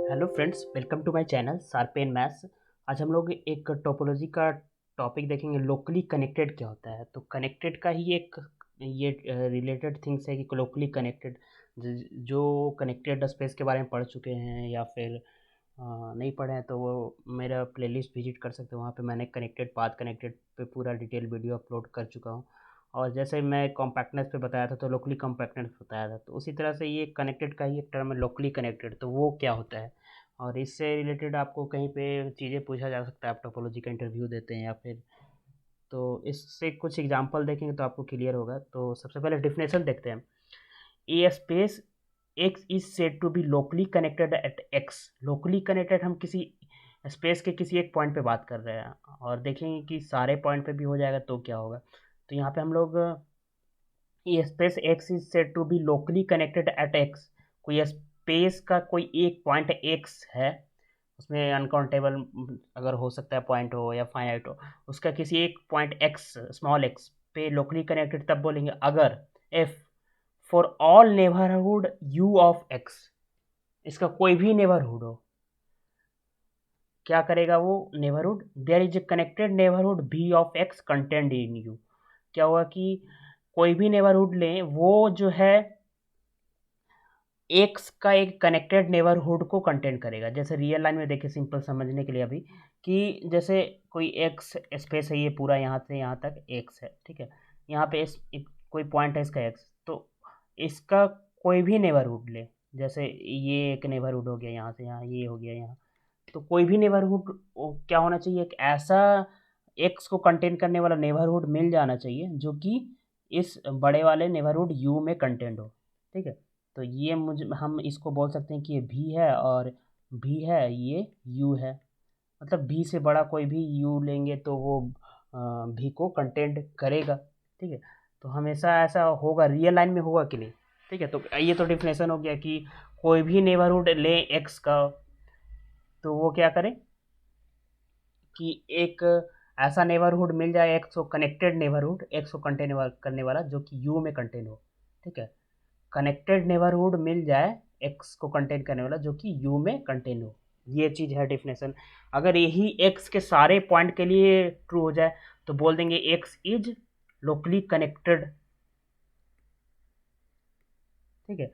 Hello friends, welcome to my channel Sharpen Maths. आज हम लोग एक टोपोलॉजी का टॉपिक देखेंगे। लोकली कनेक्टेड क्या होता है? तो कनेक्टेड का ही एक ये रिलेटेड थिंग्स है कि लोकली कनेक्टेड जो कनेक्टेड स्पेस के बारे में पढ़ चुके हैं या फिर नहीं पढ़े हैं तो वो मेरा प्लेलिस्ट विजिट कर सकते हो। वहाँ पे मैंने कनेक्टेड पाथ कनेक्टेड पे पूरा डिटेल वीडियो अपलोड कर चुका हूँ। और जैसे मैं कॉम्पैक्टनेस पे बताया था तो लोकली कॉम्पैक्टनेस बताया था, तो उसी तरह से ये कनेक्टेड का ही एक टर्म है लोकली कनेक्टेड। तो वो क्या होता है और इससे रिलेटेड आपको कहीं पे चीज़ें पूछा जा सकता है। आप टोपोलॉजी का इंटरव्यू देते हैं या फिर, तो इससे कुछ एग्जांपल देखेंगे तो आपको क्लियर होगा। तो सबसे पहले डिफिनेशन देखते हैं। A space X is said to be locally connected at X. Locally connected हम किसी स्पेस के किसी एक पॉइंट पे बात कर रहे हैं और देखेंगे कि सारे पॉइंट पे भी हो जाएगा तो क्या होगा। तो यहाँ पे हम लोग ये space X is said to be locally connected at X. कोई स्पेस का कोई एक पॉइंट एक्स है, उसमें अनकाउंटेबल अगर हो सकता है पॉइंट हो या फाइनाइट हो, उसका किसी एक पॉइंट एक्स स्मॉल एक्स पे लोकली कनेक्टेड तब बोलेंगे अगर if for all neighbourhood U of X, इसका कोई भी नेबरहुड हो, क्या करेगा वो neighbourhood, there is a connected neighbourhood B of X contained in U. क्या हुआ कि कोई भी नेबरहुड लें, वो जो है एक्स का एक कनेक्टेड नेबरहुड को कंटेंट करेगा। जैसे रियल लाइन में देखिए, सिंपल समझने के लिए अभी, कि जैसे कोई एक्स स्पेस है, ये पूरा यहाँ से यहाँ तक एक्स है, ठीक है। यहाँ पे कोई पॉइंट है इसका एक्स, तो इसका कोई भी नेबरहुड ले, जैसे ये एक नेबरहुड हो गया यहाँ से यहाँ, ये हो गया यहाँ, तो कोई भी नेबरहुड क्या होना चाहिए, एक ऐसा एक्स को कंटेन करने वाला नेबरहुड मिल जाना चाहिए जो कि इस बड़े वाले नेबरहुड यू में कंटेंट हो, ठीक है। तो ये मुझे हम इसको बोल सकते हैं कि ये भी है और भी है, ये यू है। मतलब भी से बड़ा कोई भी यू लेंगे तो वो भी को कंटेंट करेगा, ठीक है। तो हमेशा ऐसा होगा, रियल लाइन में होगा कि नहीं, ठीक है। तो ये तो डिफिनेशन हो गया कि कोई भी नेबरहुड ले एक्स का, तो वो क्या करे कि एक ऐसा नेबरहुड मिल जाए एक्स को, कनेक्टेड नेबरहुड एक्स को कंटेन करने वाला जो कि यू में कंटेन हो, ठीक है। कनेक्टेड नेबरहुड मिल जाए एक्स को कंटेन करने वाला जो कि यू में कंटेन हो, ये चीज़ है डिफिनेशन। अगर यही एक्स के सारे पॉइंट के लिए ट्रू हो जाए तो बोल देंगे एक्स इज लोकली कनेक्टेड, ठीक है।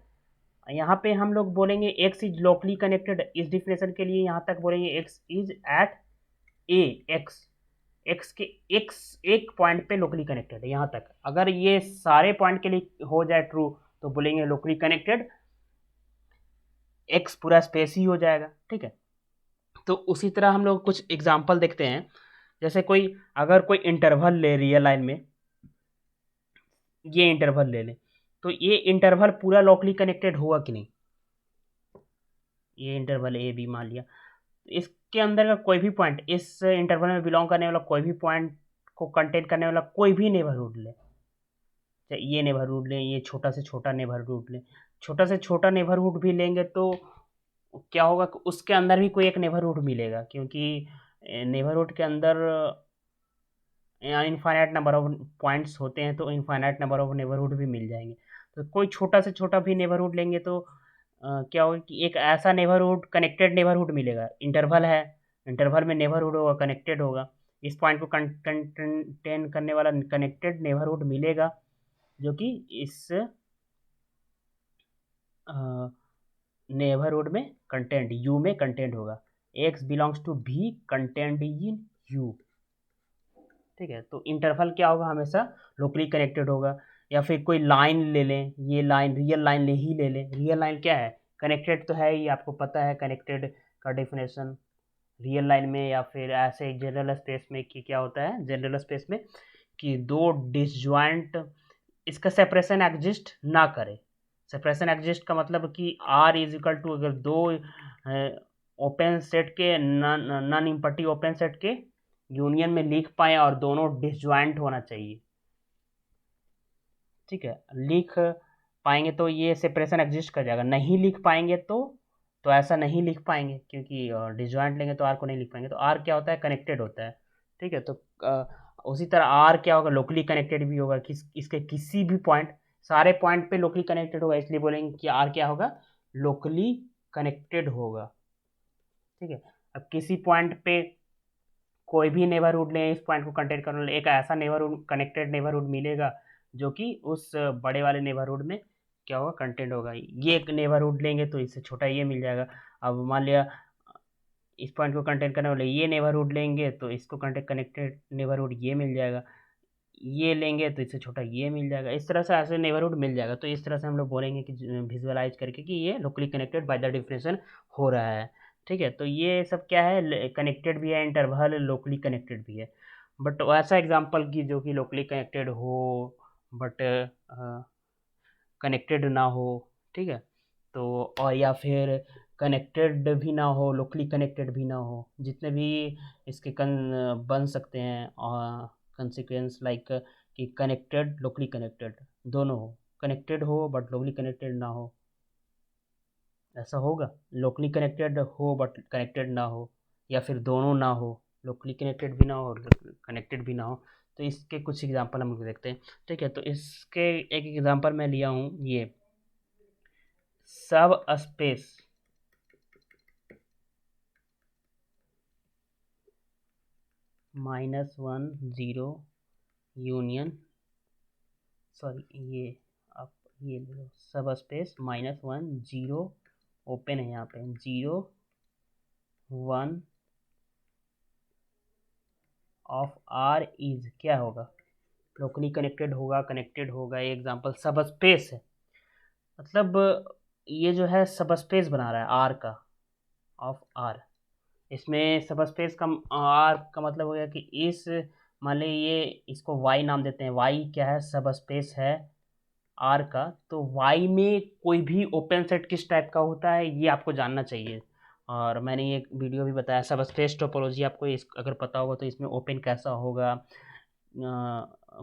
यहाँ पे हम लोग बोलेंगे एक्स इज लोकली कनेक्टेड, इस डिफिनेशन के लिए यहाँ तक बोलेंगे X is at a X, X के एक्स एक पॉइंट पे लोकली कनेक्टेड है यहाँ तक। अगर ये सारे पॉइंट के लिए हो जाए ट्रू तो बोलेंगे लोकली कनेक्टेड, एक्स पूरा स्पेस ही हो जाएगा, ठीक है। तो उसी तरह हम लोग कुछ एग्जांपल देखते हैं। जैसे कोई अगर कोई इंटरवल ले रियल लाइन में, ये इंटरवल ले लें, तो ये इंटरवल पूरा लोकली कनेक्टेड हुआ कि नहीं। ये इंटरवल ए बी मान लिया, इसके अंदर का कोई भी पॉइंट, इस इंटरवल में बिलोंग करने वाला कोई भी पॉइंट को कंटेन करने वाला कोई भी नेबरहुड ले, चाहे ये नेबरहुड लें, ये छोटा से छोटा नेबरहुड लें, छोटा से छोटा नेबरहुड भी लेंगे तो क्या होगा कि उसके अंदर भी कोई एक नेबरहुड मिलेगा, क्योंकि नेबरहुड के अंदर इनफाइनाइट नंबर ऑफ पॉइंट्स होते हैं, तो इनफाइनाइट नंबर ऑफ नेबरहुड भी मिल जाएंगे। तो कोई छोटा से छोटा भी नेबरहुड लेंगे तो क्या होगा कि एक ऐसा नेबरहुड कनेक्टेड नेबरहुड मिलेगा। इंटरवल है, इंटरवल में नेबरहुड होगा, कनेक्टेड होगा, इस पॉइंट को कंटेन करने वाला कनेक्टेड नेबरहुड मिलेगा जो कि इस नेबरहुड में कंटेंट यू में कंटेंट होगा। एक्स बिलोंग्स टू भी कंटेंट इन यू, ठीक है। तो इंटरवल क्या होगा, हमेशा लोकली कनेक्टेड होगा। या फिर कोई लाइन ले लें, ये लाइन रियल लाइन ले लें, रियल लाइन क्या है, कनेक्टेड तो है ही, आपको पता है कनेक्टेड का डेफिनेशन रियल लाइन में या फिर ऐसे जनरल स्पेस में कि क्या होता है जनरल स्पेस में, कि दो डिसजॉइंट, इसका सेपरेशन एग्जिस्ट ना करे। सेपरेशन एग्जिस्ट का मतलब कि आर इज इक्वल टू, अगर दो ओपन सेट के नॉन इम्पटी ओपन सेट के यूनियन में लिख पाए और दोनों डिसजॉइंट होना चाहिए, ठीक है। लिख पाएंगे तो ये सेपरेशन एग्जिस्ट कर जाएगा, नहीं लिख पाएंगे तो ऐसा नहीं लिख पाएंगे, क्योंकि डिसजॉइंट लेंगे तो आर को नहीं लिख पाएंगे। तो आर क्या होता है, कनेक्टेड होता है, ठीक है। तो उसी तरह आर क्या होगा, लोकली कनेक्टेड भी होगा, इसके किसी भी पॉइंट, सारे पॉइंट पे लोकली कनेक्टेड होगा, इसलिए बोलेंगे कि आर क्या होगा, लोकली कनेक्टेड होगा, ठीक है। अब किसी पॉइंट पे कोई भी नेबरहुड लें, इस पॉइंट को कंटेंट करने एक ऐसा नेबरहुड कनेक्टेड नेबरहुड मिलेगा जो कि उस बड़े वाले नेबरहुड में क्या होगा, कंटेंट होगा। ये एक नेबरहुड लेंगे तो इससे छोटा ये मिल जाएगा। अब मान लिया इस पॉइंट को कंटेंट करने वाले ये नेबरहुड लेंगे तो इसको कंटेंट कनेक्टेड नेबरहुड ये मिल जाएगा। ये लेंगे तो इससे छोटा ये मिल जाएगा। इस तरह से ऐसे नेबरहुड मिल जाएगा। तो इस तरह से हम लोग बोलेंगे कि विजुअलाइज करके कि ये locally connected by the differentiation हो रहा है। ठीक है, तो ये सब क्या है, कनेक्टेड भी है, इंटरवल लोकली कनेक्टेड भी है। बट ऐसा एग्जांपल की जो कि लोकली कनेक्टेड हो बट कनेक्टेड ना हो। ठीक है, तो और या फिर कनेक्टेड भी ना हो, लोकली कनेक्टेड भी ना हो। जितने भी इसके बन सकते हैं कंसिक्वेंस लाइक कि कनेक्टेड लोकली कनेक्टेड दोनों हो, कनेक्टेड हो बट लोकली कनेक्टेड ना हो, ऐसा होगा। लोकली कनेक्टेड हो बट कनेक्टेड ना हो, या फिर दोनों ना हो, लोकली कनेक्टेड भी ना हो और कनेक्टेड भी ना हो। तो इसके कुछ एग्जांपल हम देखते हैं। ठीक है, तो इसके एक एग्जांपल मैं लिया हूँ, ये सब स्पेस -1 0 यूनियन, सॉरी ये आप ये ले लो, सब स्पेस -1 0 ओपन है यहाँ पे 0 1 ऑफ आर इज क्या होगा, लोकली कनेक्टेड होगा, कनेक्टेड होगा। ये एग्जांपल सब स्पेस है, मतलब ये जो है सब स्पेस बना रहा है आर का, ऑफ आर। इसमें सब स्पेस का आर का मतलब हो गया कि इस, मान ली ये इसको वाई नाम देते हैं, वाई क्या है, सब स्पेस है आर का। तो वाई में कोई भी ओपन सेट किस टाइप का होता है ये आपको जानना चाहिए। और मैंने ये वीडियो भी बताया सब स्पेस टोपोलॉजी, आपको इस अगर पता होगा तो इसमें ओपन कैसा होगा,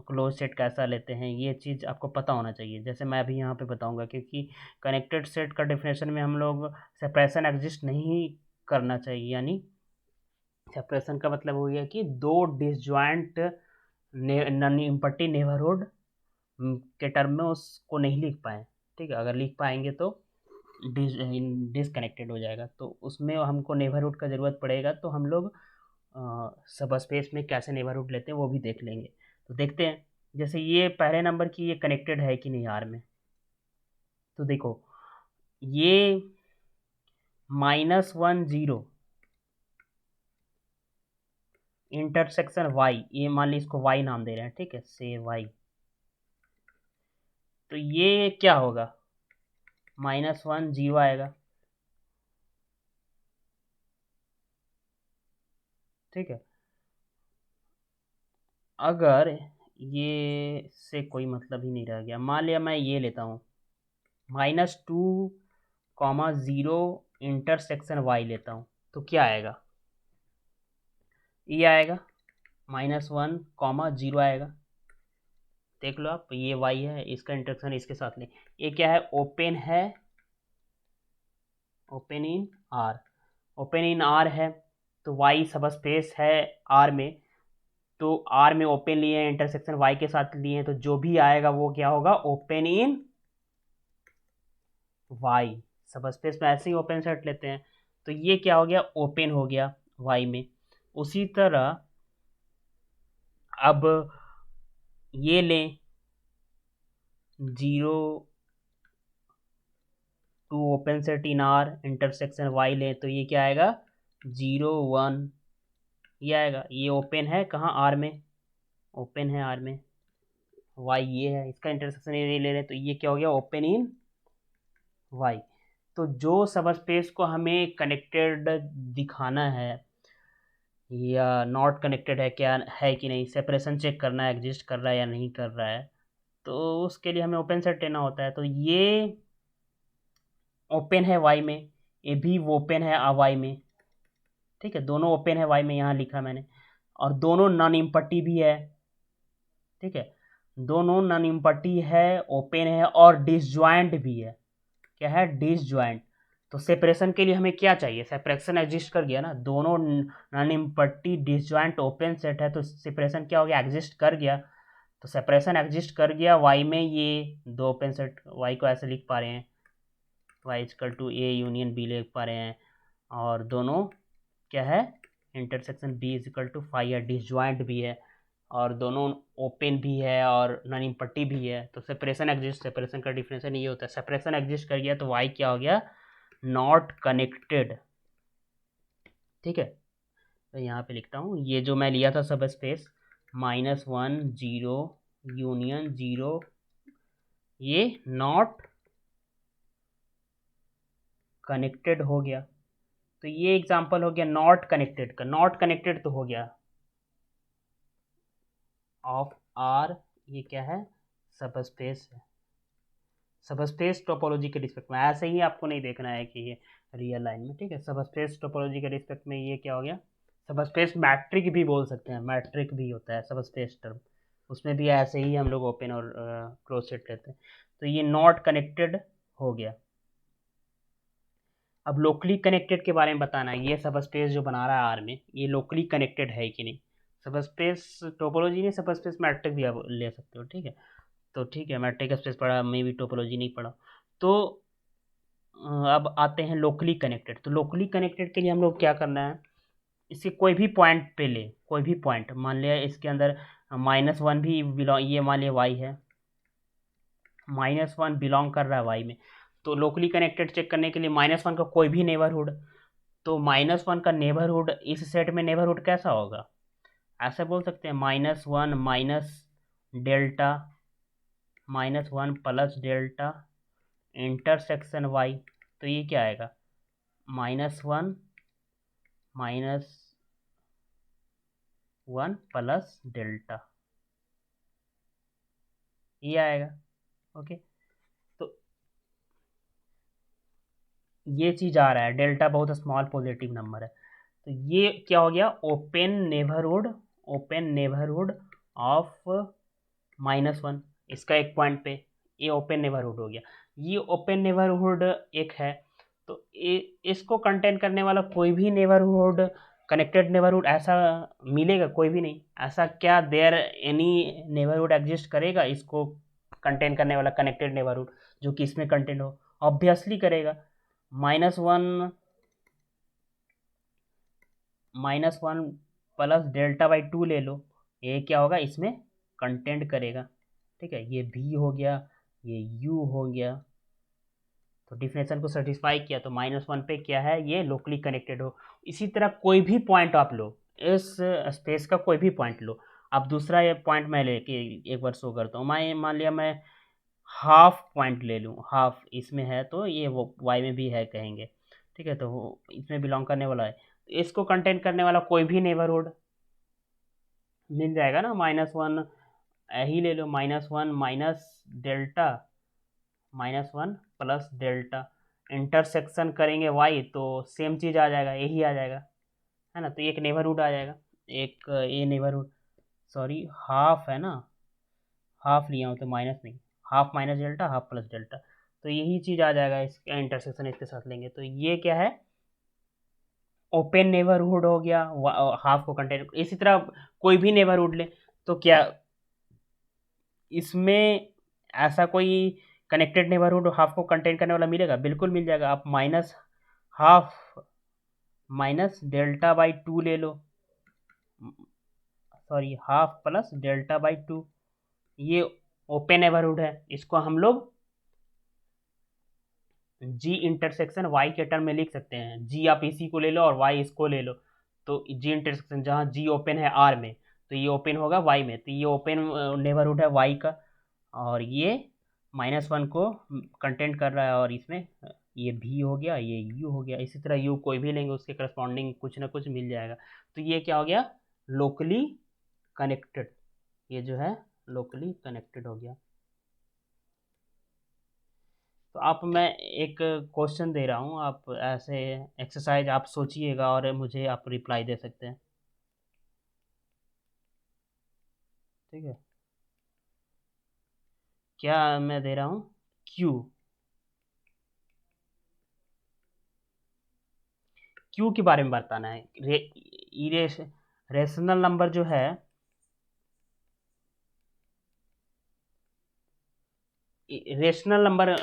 क्लोज सेट कैसा लेते हैं, ये चीज़ आपको पता होना चाहिए। जैसे मैं अभी यहाँ पे बताऊंगा, क्योंकि कनेक्टेड सेट का डेफिनेशन में हम लोग सेपरेशन एग्जिस्ट नहीं करना चाहिए। यानी सेपरेशन का मतलब हो गया कि दो डिसजॉइंट नॉन इम्पटी नेबरहुड के टर्म में उसको नहीं लिख पाए। ठीक है, अगर लिख पाएंगे तो डिसकनेक्टेड हो जाएगा। तो उसमें हमको नेबरहुड का ज़रूरत पड़ेगा, तो हम लोग सब स्पेस में कैसे नेबरहुड लेते हैं वो भी देख लेंगे। तो देखते हैं, जैसे ये पहले नंबर की ये कनेक्टेड है कि नहीं आर में। तो देखो ये -1 0 इंटरसेक्शन वाई, ये मान ली इसको वाई नाम दे रहे हैं, ठीक है, से वाई। तो ये क्या होगा, -1 0 आएगा। ठीक है, अगर ये से कोई मतलब ही नहीं रह गया, मान लिया मैं ये लेता हूँ -2, 0 इंटरसेक्शन वाई लेता हूँ, तो क्या आएगा, ये आएगा -1, 0 आएगा। देख लो आप, ये वाई है, इसका इंटरसेक्शन इसके साथ लें। ये क्या है, ओपन है, open in are, open in are है। तो वाई सब स्पेस है आर में, तो आर में ओपन लिए हैं, इंटरसेक्शन वाई के साथ लिए हैं, तो जो भी आएगा वो क्या होगा, ओपन इन वाई। सब स्पेस में ऐसे ही ओपन सेट लेते हैं, तो ये क्या हो गया, ओपन हो गया वाई में। उसी तरह अब ये लें 0 2 open set in R intersection Y लें, तो ये क्या आएगा, 0 1, ये आएगा। ये ओपन है कहाँ, आर में, ओपन है आर में, वाई ये है, इसका इंटरसेक्शन ये ले लें, तो ये क्या हो गया, ओपन इन वाई। तो जो सब स्पेस को हमें कनेक्टेड दिखाना है या नॉट कनेक्टेड है, क्या है कि नहीं, सेपरेशन चेक करना है, एग्जिस्ट कर रहा है या नहीं कर रहा है, तो उसके लिए हमें ओपन सेट लेना होता है। तो ये ओपन है वाई में, ये भी ओपन है वाई में। ठीक है, दोनों ओपन है वाई में, यहाँ लिखा मैंने। और दोनों नॉन इम्पटी भी है। ठीक है, दोनों नॉन इम्पटी है, ओपन है और डिसजॉइंट भी है। क्या है, डिसजॉइंट। तो सेपरेशन के लिए हमें क्या चाहिए, सेपरेशन एग्जिस्ट कर गया ना, दोनों non empty disjoint open set है, तो सेपरेशन क्या हो गया, एग्जिस्ट कर गया। तो सेपरेशन एग्जिस्ट कर गया वाई में, ये दो ओपन सेट, वाई को ऐसे लिख पा रहे हैं, Y equal to A union B लिख पा रहे हैं, और दोनों क्या है, intersection B is equal to phi है, डिसजॉइंट भी है और दोनों ओपन भी है और नॉन पट्टी भी है, तो सेपरेशन एग्जिस्ट, सेपरेशन का डिफरेंशिएशन ये होता है, सेपरेशन एग्जिस्ट कर गया तो वाई क्या हो गया, नॉट कनेक्टेड। ठीक है, तो यहाँ पे लिखता हूँ, ये जो मैं लिया था सब स्पेस -1 0 यूनियन 0, ये नॉट कनेक्टेड हो गया। तो ये एग्जांपल हो गया नॉट कनेक्टेड का, नॉट कनेक्टेड तो हो गया ऑफ आर, ये क्या है, सब स्पेस है, सब स्पेस टोपोलॉजी के रिस्पेक्ट में, ऐसे ही आपको नहीं देखना है कि ये रियल लाइन में। ठीक है, सब स्पेस टोपोलॉजी के रिस्पेक्ट में ये क्या हो गया, सब स्पेस मैट्रिक भी बोल सकते हैं, मैट्रिक भी होता है सब स्पेस टर्म, उसमें भी ऐसे ही हम लोग ओपन और क्लोज सेट लेते हैं। तो ये नॉट कनेक्टेड हो गया। अब लोकली कनेक्टेड के बारे में बताना है, ये सब स्पेस जो बना रहा है आर में, ये लोकली कनेक्टेड है कि नहीं। सब स्पेस टोपोलॉजी में सब स्पेस मैट्रिक भी आप ले सकते हो। ठीक है, तो ठीक है, मैट्रिक स्पेस पढ़ा, मैं भी टोपोलॉजी नहीं पढ़ा। तो अब आते हैं लोकली कनेक्टेड। तो लोकली कनेक्टेड के लिए हम लोग क्या करना है, इसके कोई भी पॉइंट पे ले, कोई भी पॉइंट मान लिया इसके अंदर -1 भी बिलोंग, ये मान लिया वाई है, -1 बिलोंग कर रहा है वाई में, तो लोकली कनेक्टेड चेक करने के लिए -1 का कोई भी नेबरहुड, तो -1 का नेबरहुड इस सेट में नेबरहुड कैसा होगा, ऐसे बोल सकते हैं -1 minus delta -1 plus delta intersection Y, तो ये क्या आएगा, -1 -1 प्लस डेल्टा, ये आएगा। ओके, तो ये चीज आ रहा है, डेल्टा बहुत स्मॉल पॉजिटिव नंबर है, तो ये क्या हो गया, open neighbourhood, open neighbourhood of -1, इसका एक पॉइंट पे ये ओपन नेबरहुड हो गया। ये ओपन नेबरहुड एक है, तो इसको कंटेन करने वाला कोई भी नेबरहुड, कनेक्टेड नेबरहुड ऐसा मिलेगा, कोई भी नहीं, ऐसा क्या देयर एनी नेबरहुड एग्जिस्ट करेगा इसको कंटेन करने वाला कनेक्टेड नेबरहुड जो कि इसमें कंटेन हो, ऑब्वियसली करेगा। -1 प्लस डेल्टा बाई 2 ले लो, ये क्या होगा, इसमें कंटेंट करेगा। ठीक है, ये भी हो गया, ये यू हो गया, तो डिफिनेशन को सेटिस्फाई किया, तो -1 पे क्या है, ये लोकली कनेक्टेड हो। इसी तरह कोई भी पॉइंट आप लो, इस स्पेस का कोई भी पॉइंट लो। अब दूसरा ये पॉइंट मैं लेके एक बार शो करता हूँ, मैं मान लिया मैं हाफ पॉइंट ले लूँ, हाफ इसमें है तो ये वो वाई में भी है कहेंगे। ठीक है, तो वो इसमें बिलोंग करने वाला है, तो इसको कंटेन करने वाला कोई भी नेबरहुड मिल जाएगा ना, -1 ही ले लो, -1 minus delta -1 plus delta intersection करेंगे वाई, तो सेम चीज़ आ जाएगा, यही आ जाएगा, है ना। तो एक नेबरहुड आ जाएगा, एक ये नेबरहुड, सॉरी हाफ है ना, हाफ लिया हूँ तो माइनस नहीं, half minus delta half plus delta, तो यही चीज़ आ जाएगा, इसका इंटरसेक्शन इसके साथ लेंगे, तो ये क्या है, ओपन नेबरहुड हो गया, हाफ को कंटेन। इसी तरह कोई भी नेबरहुड ले, तो क्या इसमें ऐसा कोई कनेक्टेड नेबरहुड हाफ को कंटेन करने वाला मिलेगा, बिल्कुल मिल जाएगा। आप minus half minus delta by 2 ले लो, sorry half plus delta by 2, ये ओपन नेबरहुड है, इसको हम लोग जी इंटरसेक्शन वाई के टर्म में लिख सकते हैं। जी आप इसी को ले लो और वाई इसको ले लो, तो जी इंटरसेक्शन जहाँ जी ओपन है आर में, तो ये ओपन होगा वाई में, तो ये ओपन नेबरहुड है वाई का, और ये -1 को कंटेंट कर रहा है, और इसमें ये भी हो गया, ये यू हो गया। इसी तरह यू कोई भी लेंगे उसके करस्पॉन्डिंग कुछ ना कुछ मिल जाएगा, तो ये क्या हो गया, लोकली कनेक्टेड, ये जो है लोकली कनेक्टेड हो गया। तो आप, मैं एक क्वेश्चन दे रहा हूँ, आप ऐसे एक्सरसाइज आप सोचिएगा और मुझे आप रिप्लाई दे सकते हैं। ठीक है, क्या मैं दे रहा हूँ, क्यू, क्यू के बारे में बताना है। रेशनल नंबर जो है, रेशनल नंबर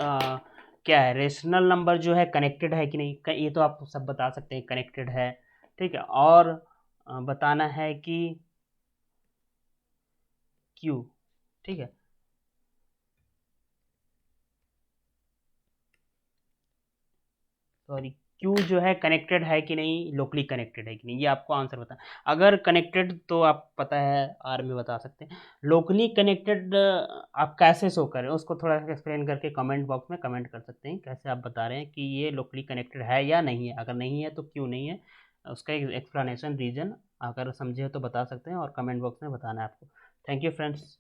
क्या है, रेशनल नंबर जो है कनेक्टेड है कि नहीं, ये तो आप सब बता सकते हैं कनेक्टेड है ठीक है। और बताना है कि क्यू, ठीक है। सॉरी, क्यू जो है कनेक्टेड है कि नहीं, लोकली कनेक्टेड है कि नहीं, ये आपको आंसर बताना। अगर कनेक्टेड तो आप पता है आर में बता सकते हैं। लोकली कनेक्टेड आप कैसे शो करें उसको थोड़ा सा एक्सप्लेन करके कमेंट बॉक्स में कमेंट कर सकते हैं, कैसे आप बता रहे हैं कि ये लोकली कनेक्टेड है या नहीं है। अगर नहीं है तो क्यों नहीं है, उसका एक एक्सप्लेनेशन रीजन अगर समझे तो बता सकते हैं, और कमेंट बॉक्स में बताना है आपको। Thank you friends.